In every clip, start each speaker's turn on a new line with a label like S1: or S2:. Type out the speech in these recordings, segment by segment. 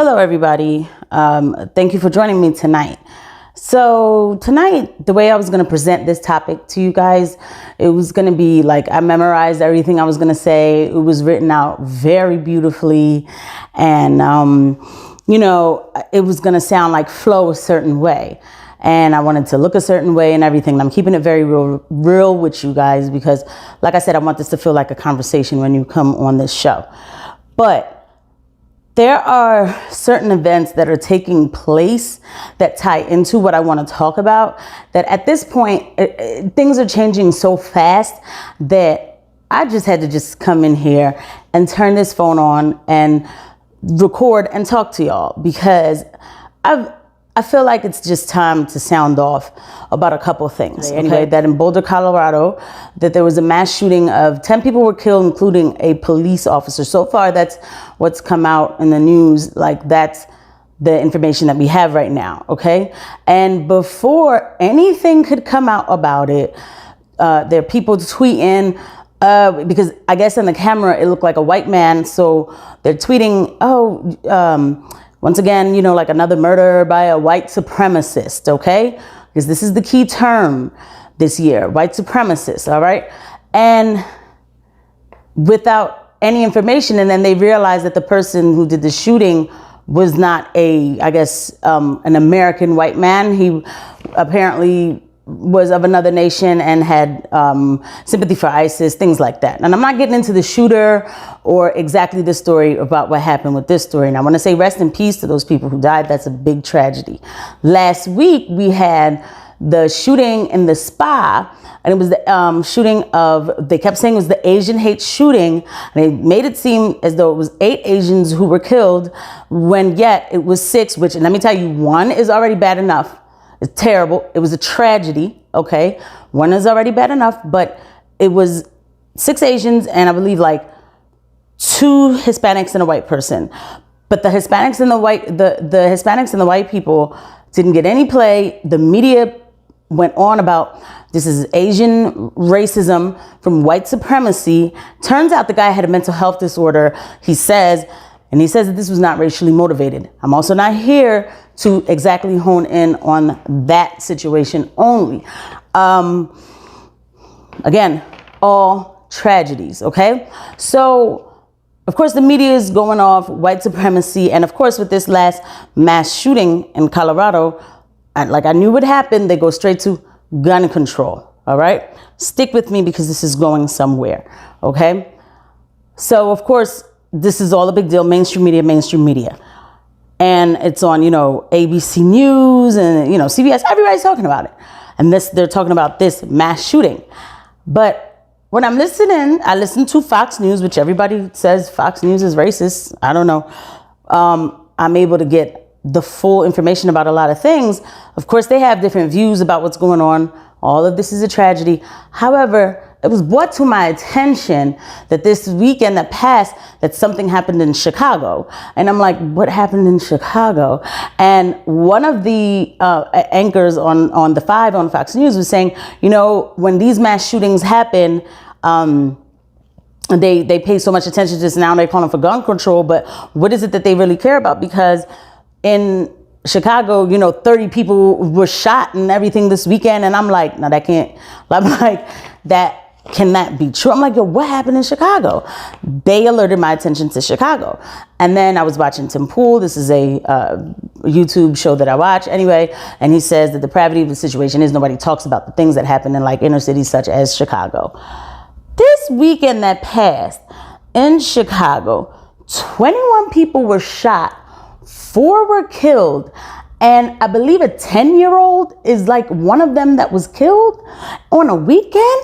S1: Hello, everybody. Thank you for joining me tonight. So tonight, the way I was going to present this topic to you guys, it was going to be like I memorized everything I was going to say. It was written out very beautifully. And, it was going to sound like flow a certain way. And I wanted to look a certain way and everything. And I'm keeping it very real with you guys because, like I said, I want this to feel like a conversation when you come on this show. But there are certain events that are taking place that tie into what I want to talk about, that at this point, things are changing so fast that I just had to just come in here and turn this phone on and record and talk to y'all because I feel like it's just time to sound off about a couple things. Anyway, that in Boulder, Colorado, that there was a mass shooting of 10 people were killed, including a police officer. So far, that's what's come out in the news. Like, that's the information that we have right now, okay? And before anything could come out about it, there are people tweeting, because I guess in the camera, it looked like a white man. So they're tweeting, once again, like another murder by a white supremacist, okay? Because this is the key term this year, white supremacist, all right? And without any information, and then they realized that the person who did the shooting was not an American white man. He apparently was of another nation and had sympathy for ISIS, things like that. And I'm not getting into the shooter or exactly the story about what happened with this story. And I want to say rest in peace to those people who died. That's a big tragedy. Last week, we had the shooting in the spa, and it was the shooting of, they kept saying it was the Asian hate shooting. And they made it seem as though it was 8 Asians who were killed, when yet it was 6, which, and let me tell you, 1 is already bad enough. It's terrible. It was a tragedy, okay? 1 is already bad enough, but it was 6 Asians and I believe like 2 Hispanics and a white person. But the Hispanics and the Hispanics and the white people didn't get any play. The media went on about this is Asian racism from white supremacy. Turns out the guy had a mental health disorder, he says, and he says that this was not racially motivated. I'm also not here to exactly hone in on that situation only. Again, all tragedies, okay? So, of course, the media is going off white supremacy. And of course, with this last mass shooting in Colorado, I knew what happened. They go straight to gun control, all right? Stick with me because this is going somewhere, okay? So, of course, this is all a big deal, mainstream media. And it's on, ABC News and, CBS, everybody's talking about it. And they're talking about this mass shooting. But when I'm listening, I listen to Fox News, which everybody says Fox News is racist. I don't know. I'm able to get the full information about a lot of things. Of course, they have different views about what's going on. All of this is a tragedy. However, it was brought to my attention that this weekend that passed, that something happened in Chicago. And I'm like, what happened in Chicago? And one of the anchors on the 5 on Fox News was saying, when these mass shootings happen, they pay so much attention to this. Now they're calling for gun control. But what is it that they really care about? Because in Chicago, 30 people were shot and everything this weekend. And I'm like, no, that can't, that cannot be true. I'm like, yo, what happened in Chicago? They alerted my attention to Chicago. And then I was watching Tim Pool. This is a YouTube show that I watch anyway. And he says that the depravity of the situation is nobody talks about the things that happen in inner cities such as Chicago. This weekend that passed in Chicago, 21 people were shot, 4 were killed. And I believe a 10-year-old is one of them that was killed on a weekend.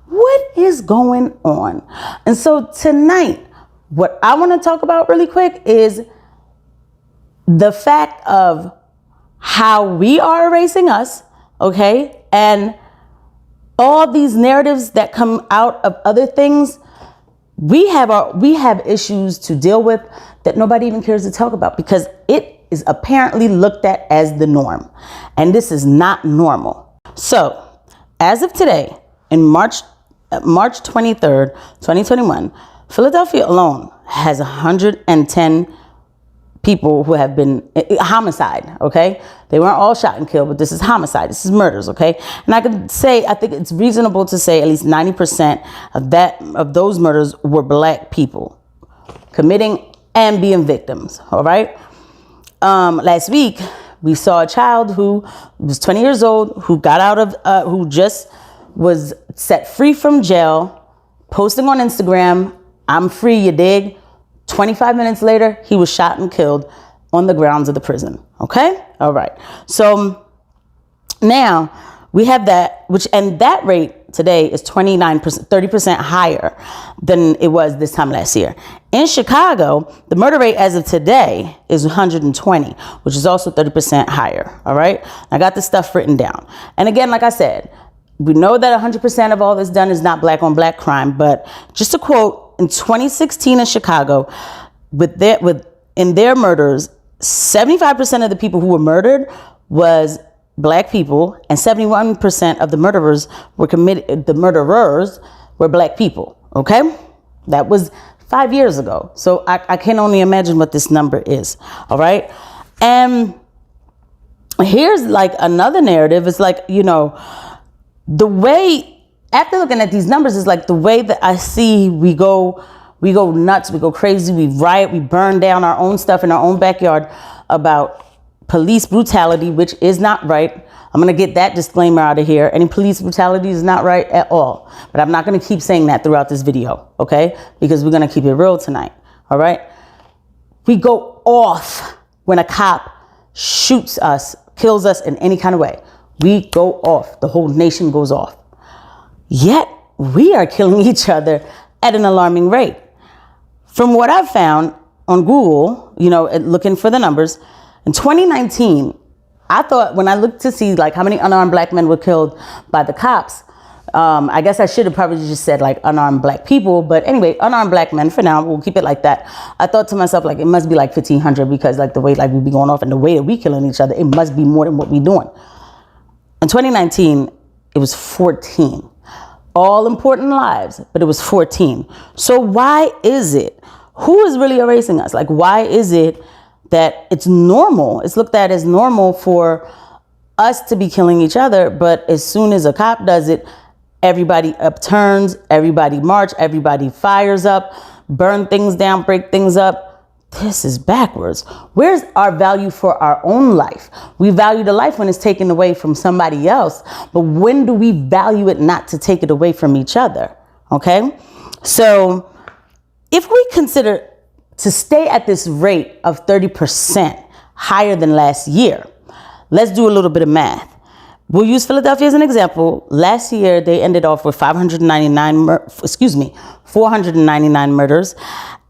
S1: What is going on? And so tonight, what I want to talk about really quick is the fact of how we are erasing us, okay? And all these narratives that come out of other things, we have issues to deal with that nobody even cares to talk about because it is apparently looked at as the norm. And this is not normal. So, as of today, in March 23rd, 2021, Philadelphia alone has 110 people who have been homicide, okay? They weren't all shot and killed, but this is homicide. This is murders, okay? And I could say, I think it's reasonable to say at least 90% of those murders were black people committing and being victims, all right? Last week, we saw a child who was 20 years old, who got out of, who just was set free from jail, posting on Instagram, "I'm free, you dig?" 25 minutes later, he was shot and killed on the grounds of the prison. Okay? All right. So now we have that, and that rate today is 29%, 30% higher than it was this time last year. In Chicago, the murder rate as of today is 120, which is also 30% higher. All right? I got this stuff written down. And again, like I said, we know that 100% of all this done is not black on black crime, but just to quote, in 2016 in Chicago, in their murders, 75% of the people who were murdered was black people, and 71% of the murderers were black people. Okay, that was 5 years ago. So I can only imagine what this number is. All right, and here's like another narrative. It's like, you know, the way, after looking at these numbers, is like the way that I see we go nuts, we go crazy, we riot, we burn down our own stuff in our own backyard about police brutality, which is not right. I'm going to get that disclaimer out of here. Any police brutality is not right at all. But I'm not going to keep saying that throughout this video, okay? Because we're going to keep it real tonight, all right? We go off when a cop shoots us, kills us in any kind of way. We go off. The whole nation goes off. Yet we are killing each other at an alarming rate. From what I've found on Google, you know, looking for the numbers, in 2019, I thought, when I looked to see like how many unarmed black men were killed by the cops, I guess I should have probably just said like unarmed black people, but anyway, unarmed black men for now, we'll keep it like that. I thought to myself, like, it must be like 1,500, because like the way like we be going off and the way that we killing each other, it must be more than what we doing. In 2019, it was 14. All important lives, but it was 14. So why is it? Who is really erasing us? Like, why is it that it's normal? It's looked at as normal for us to be killing each other, but as soon as a cop does it, everybody upturns, everybody march, everybody fires up, burn things down, break things up. This is backwards. Where's our value for our own life? We value the life when it's taken away from somebody else, but when do we value it not to take it away from each other? Okay? So if we consider to stay at this rate of 30% higher than last year, let's do a little bit of math. We'll use Philadelphia as an example. Last year, they ended off with 499 murders.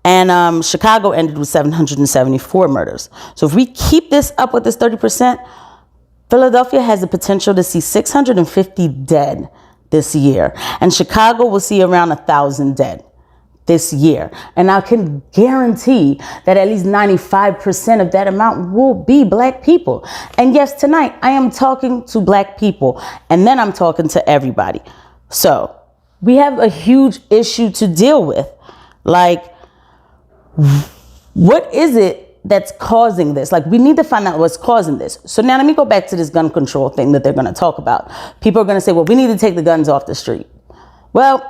S1: And Chicago ended with 774 murders. So if we keep this up with this 30%, Philadelphia has the potential to see 650 dead this year. And Chicago will see around 1,000 dead this year. And I can guarantee that at least 95% of that amount will be black people. And yes, tonight I am talking to black people, and then I'm talking to everybody. So we have a huge issue to deal with. Like, what is it that's causing this? Like, we need to find out what's causing this. So now let me go back to this gun control thing that they're going to talk about. People are going to say, well, we need to take the guns off the street. Well,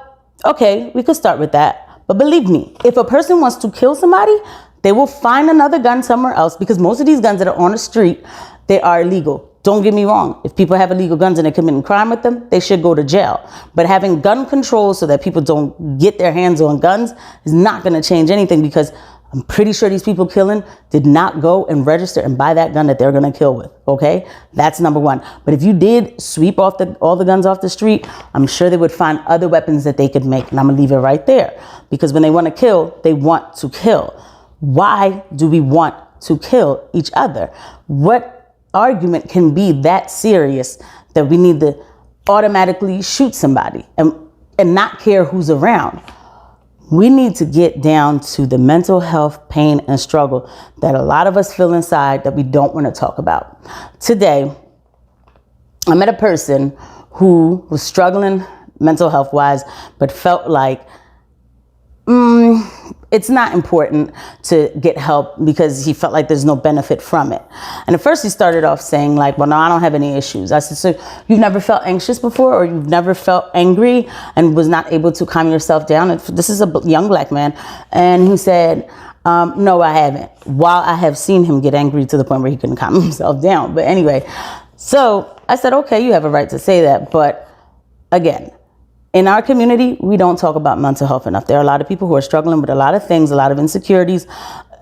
S1: okay, we could start with that. But believe me, if a person wants to kill somebody, they will find another gun somewhere else, because most of these guns that are on the street, they are illegal. Don't get me wrong. If people have illegal guns and they're committing crime with them, they should go to jail. But having gun control so that people don't get their hands on guns is not going to change anything, because I'm pretty sure these people killing did not go and register and buy that gun that they're going to kill with. Okay, that's number one. But if you did sweep off all the guns off the street, I'm sure they would find other weapons that they could make. And I'm going to leave it right there, because when they want to kill, they want to kill. Why do we want to kill each other? What argument can be that serious that we need to automatically shoot somebody and not care who's around? We need to get down to the mental health pain and struggle that a lot of us feel inside that we don't want to talk about. Today, I met a person who was struggling mental health wise, but felt like, it's not important to get help because he felt like there's no benefit from it. And at first he started off saying like, well, no, I don't have any issues. I said, so you've never felt anxious before, or you've never felt angry and was not able to calm yourself down? And this is a young black man. And he said, no, I haven't. While I have seen him get angry to the point where he couldn't calm himself down. But anyway, so I said, okay, you have a right to say that. But again, in our community, we don't talk about mental health enough. There are a lot of people who are struggling with a lot of things, a lot of insecurities,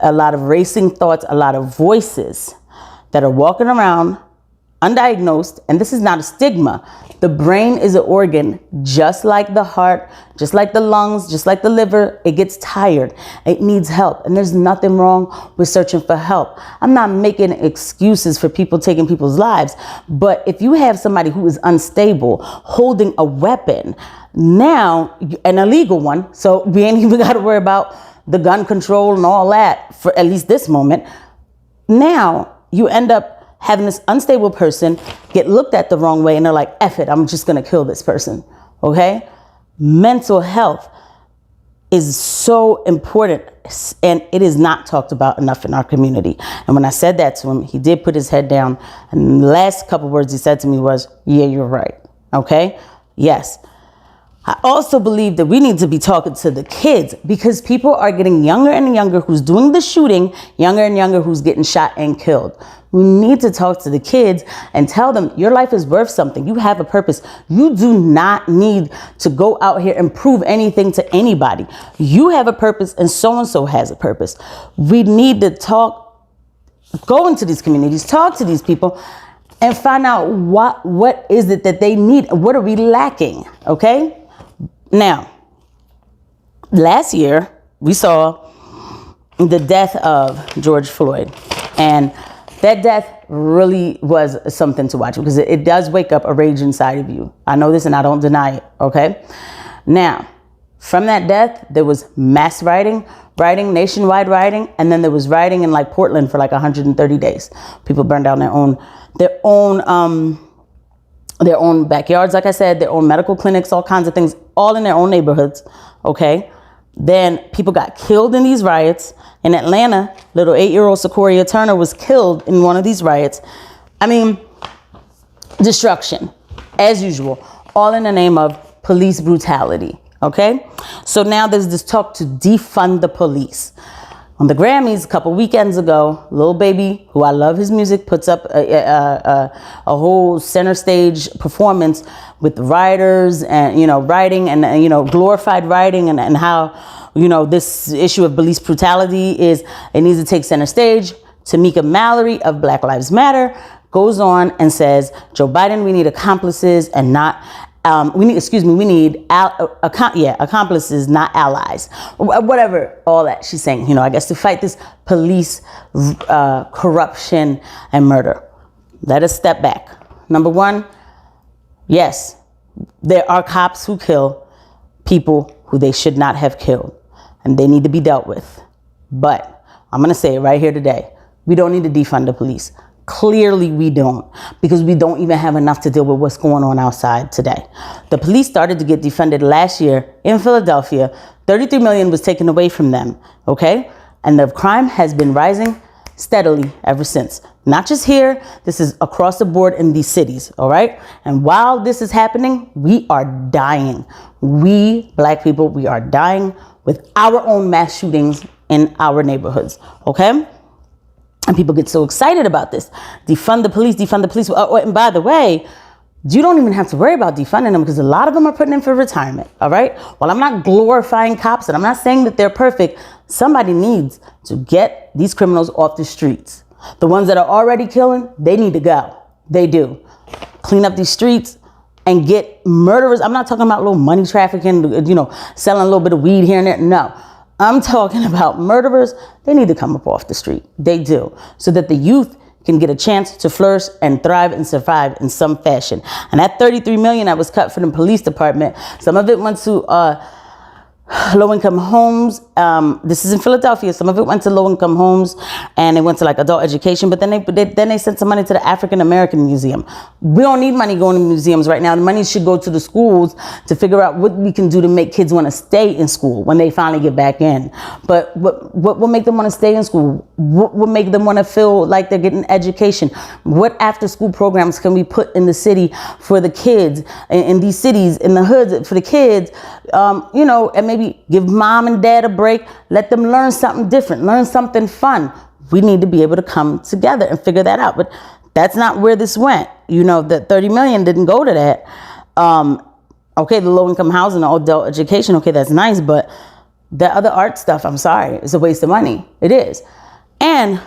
S1: a lot of racing thoughts, a lot of voices that are walking around undiagnosed. And this is not a stigma. The brain is an organ, just like the heart, just like the lungs, just like the liver. It gets tired. It needs help. And there's nothing wrong with searching for help. I'm not making excuses for people taking people's lives. But if you have somebody who is unstable, holding a weapon, now an illegal one, so we ain't even got to worry about the gun control and all that for at least this moment. Now you end up having this unstable person get looked at the wrong way and they're like, F it, I'm just going to kill this person. Okay? Mental health is so important, and it is not talked about enough in our community. And when I said that to him, he did put his head down, and the last couple words he said to me was, yeah, you're right. Okay? Yes. I also believe that we need to be talking to the kids, because people are getting younger and younger who's doing the shooting, younger and younger who's getting shot and killed. We need to talk to the kids and tell them your life is worth something. You have a purpose. You do not need to go out here and prove anything to anybody. You have a purpose, and so has a purpose. We need to go into these communities, talk to these people, and find out what is it that they need. What are we lacking? Okay? Now, last year, we saw the death of George Floyd, and that death really was something to watch, because it does wake up a rage inside of you. I know this and I don't deny it, okay? Now, from that death, there was mass rioting, nationwide rioting, and then there was rioting in like Portland for like 130 days. People burned down their own backyards, like I said, their own medical clinics, all kinds of things, all in their own neighborhoods, okay? Then people got killed in these riots. In Atlanta, little 8-year-old Sequoia Turner was killed in one of these riots. I mean, destruction, as usual, all in the name of police brutality, okay? So now there's this talk to defund the police. On the Grammys a couple weekends ago, Lil Baby, who I love his music, puts up a whole center stage performance with rioters and, rioting and, glorified rioting and how, this issue of police brutality it needs to take center stage. Tamika Mallory of Black Lives Matter goes on and says, Joe Biden, we need accomplices and not we need accomplices, not allies. Whatever, all that she's saying, I guess to fight this police corruption and murder. Let us step back. Number one, yes, there are cops who kill people who they should not have killed, and they need to be dealt with. But I'm going to say it right here today. We don't need to defund the police. Clearly we don't, because we don't even have enough to deal with what's going on outside today. The police started to get defunded last year in Philadelphia. 33 million was taken away from them, okay? And the crime has been rising steadily ever since. Not just here, this is across the board in these cities, all right? And while this is happening, we are dying. We, black people, we are dying with our own mass shootings in our neighborhoods, okay? And people get so excited about this. Defund the police, defund the police. Oh, and by the way, you don't even have to worry about defunding them, because a lot of them are putting in for retirement, all right? Well, I'm not glorifying cops, and I'm not saying that they're perfect. Somebody needs to get these criminals off the streets. The ones that are already killing, they need to go. They do. Clean up these streets and get murderers. I'm not talking about little money trafficking, selling a little bit of weed here and there. No. I'm talking about murderers. They need to come up off the street. They do. So that the youth can get a chance to flourish and thrive and survive in some fashion. And that 33 million that was cut for the police department, some of it went to low-income homes. This is in Philadelphia. Some of it went to low-income homes, and it went to like adult education. But then they sent some money to the African American Museum. We don't need money going to museums right now. The money should go to the schools to figure out what we can do to make kids want to stay in school when they finally get back in. But what will make them want to stay in school? What will make them want to feel like they're getting education? What after-school programs can we put in the city for the kids in these cities, in the hoods for the kids? And maybe give mom and dad a break. Let them learn something different, learn something fun. We need to be able to come together and figure that out. But that's not where this went. The 30 million didn't go to that. Okay, the low-income housing, the adult education, okay, that's nice. But the other art stuff, I'm sorry, it's a waste of money. It is. And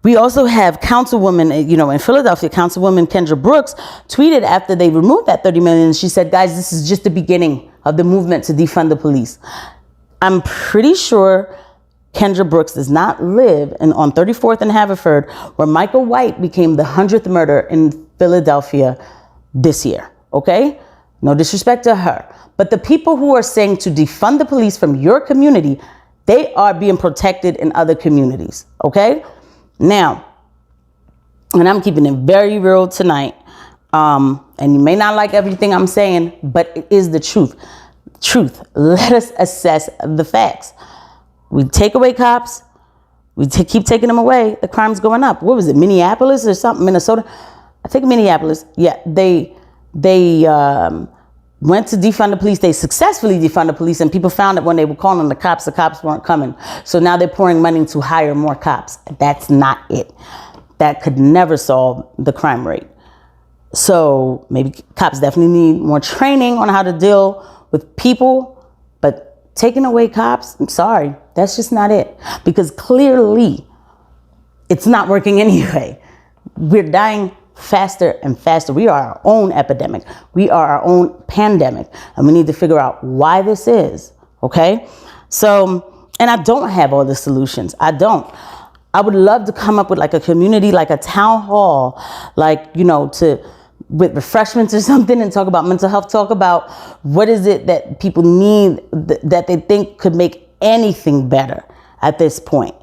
S1: we also have Councilwoman, in Philadelphia, Councilwoman Kendra Brooks tweeted after they removed that 30 million. She said, guys, this is just the beginning of the movement to defund the police. I'm pretty sure Kendra Brooks does not live on 34th and Haverford, where Michael White became the 100th murder in Philadelphia this year. Okay? No disrespect to her. But the people who are saying to defund the police from your community, they are being protected in other communities. Okay? Now, and I'm keeping it very real tonight, and you may not like everything I'm saying, but it is the truth. Let us assess the facts. We take away cops, keep taking them away, the crime's going up. What was it, Minneapolis or something, Minnesota? I think Minneapolis. Yeah, they went to defund the police. They successfully defunded the police, and people found that when they were calling the cops weren't coming. So now they're pouring money to hire more cops. That's not it. That could never solve the crime rate. So maybe cops definitely need more training on how to deal with people, but taking away cops, I'm sorry, that's just not it. Because clearly it's not working anyway. We're dying faster and faster. We are our own epidemic. We are our own pandemic, and we need to figure out why this is. Okay? So, and I don't have all the solutions. I don't. I would love to come up with like a community, like a town hall, like, with refreshments or something, and talk about mental health, talk about what is it that people need that they think could make anything better at this point.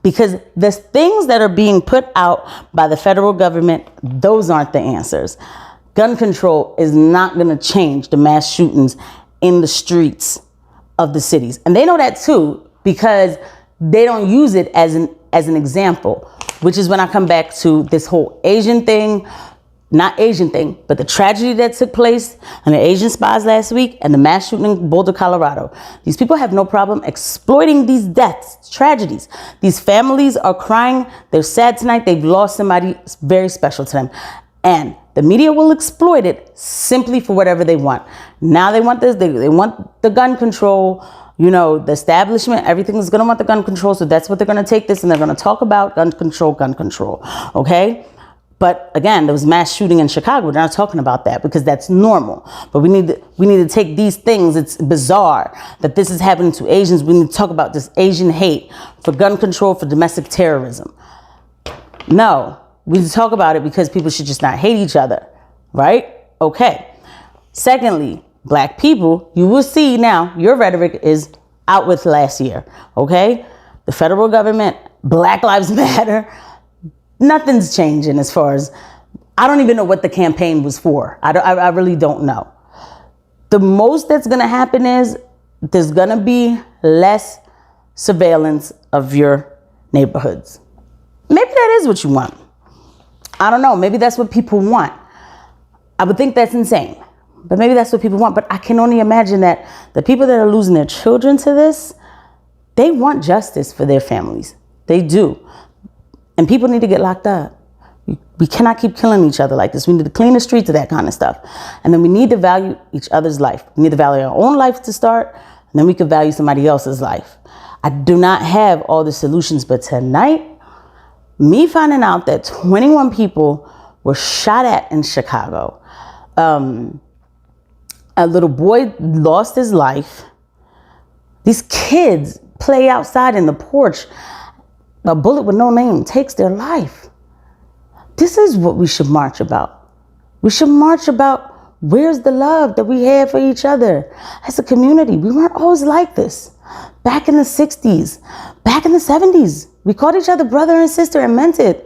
S1: Because the things that are being put out by the federal government, those aren't the answers. Gun control is not going to change the mass shootings in the streets of the cities. And they know that too, because they don't use it as an example, which is when I come back to this whole Asian thing. Not Asian thing, but the tragedy that took place on the Asian spies last week and the mass shooting in Boulder, Colorado. These people have no problem exploiting these deaths, tragedies. These families are crying. They're sad tonight. They've lost somebody very special to them. And the media will exploit it simply for whatever they want. Now they want this. They want the gun control. The establishment, everything is going to want the gun control. So that's what they're going to take this, and they're going to talk about gun control. Okay? But again, there was mass shooting in Chicago. We're not talking about that because that's normal. But we need to take these things. It's bizarre that this is happening to Asians. We need to talk about this Asian hate for gun control, for domestic terrorism. No, we need to talk about it because people should just not hate each other, right? Okay. Secondly, Black people, you will see now your rhetoric is out with last year, okay? The federal government, Black Lives Matter, nothing's changing as far as, I don't even know what the campaign was for. I really don't know. The most that's going to happen is there's going to be less surveillance of your neighborhoods. Maybe that is what you want. I don't know. Maybe that's what people want. I would think that's insane, but maybe that's what people want. But I can only imagine that the people that are losing their children to this, they want justice for their families. They do. And people need to get locked up. We cannot keep killing each other like this. We need to clean the streets of that kind of stuff. And then we need to value each other's life. We need to value our own life to start, and then we can value somebody else's life. I do not have all the solutions, but tonight, me finding out that 21 people were shot at in Chicago. A little boy lost his life. These kids play outside in the porch. A bullet with no name takes their life. This is what we should march about. We should march about Where's the love that we had for each other as a community? We weren't always like this. Back in the 60s, back in the 70s, we called each other brother and sister and meant it.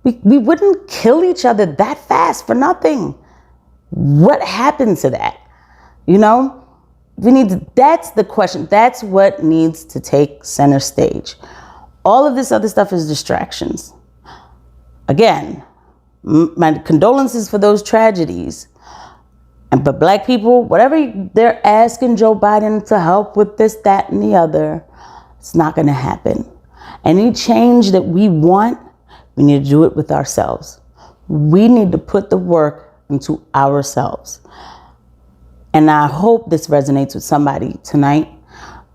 S1: We wouldn't kill each other that fast for nothing. What happened to that? You know, that's the question. That's what needs to take center stage. All of this other stuff is distractions. Again, my condolences for those tragedies. But black people, whatever they're asking Joe Biden to help with this, that, and the other, it's not going to happen. Any change that we want, we need to do it with ourselves. We need to put the work into ourselves. And I hope this resonates with somebody tonight,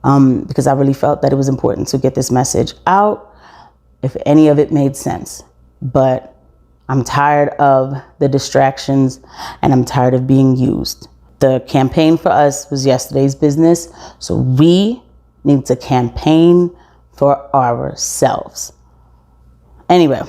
S1: because I really felt that it was important to get this message out, if any of it made sense. But I'm tired of the distractions and I'm tired of being used. The campaign for us was yesterday's business. So we need to campaign for ourselves. Anyway,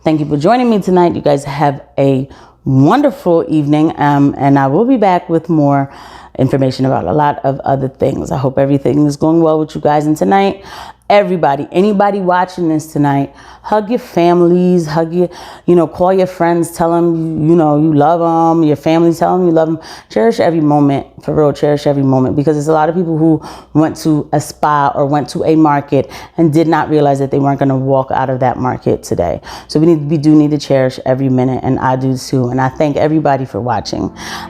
S1: thank you for joining me tonight. You guys have a wonderful evening. And I will be back with more information about a lot of other things. I hope everything is going well with you guys. And tonight, everybody, anybody watching this tonight, hug your families, call your friends, tell them, you love them, your family, tell them you love them. Cherish every moment, for real, cherish every moment, because there's a lot of people who went to a spa or went to a market and did not realize that they weren't going to walk out of that market today. So we do need to cherish every minute, and I do too. And I thank everybody for watching.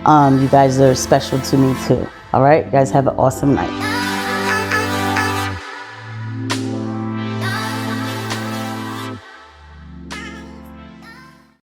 S1: You guys are special to me too. All right, you guys have an awesome night.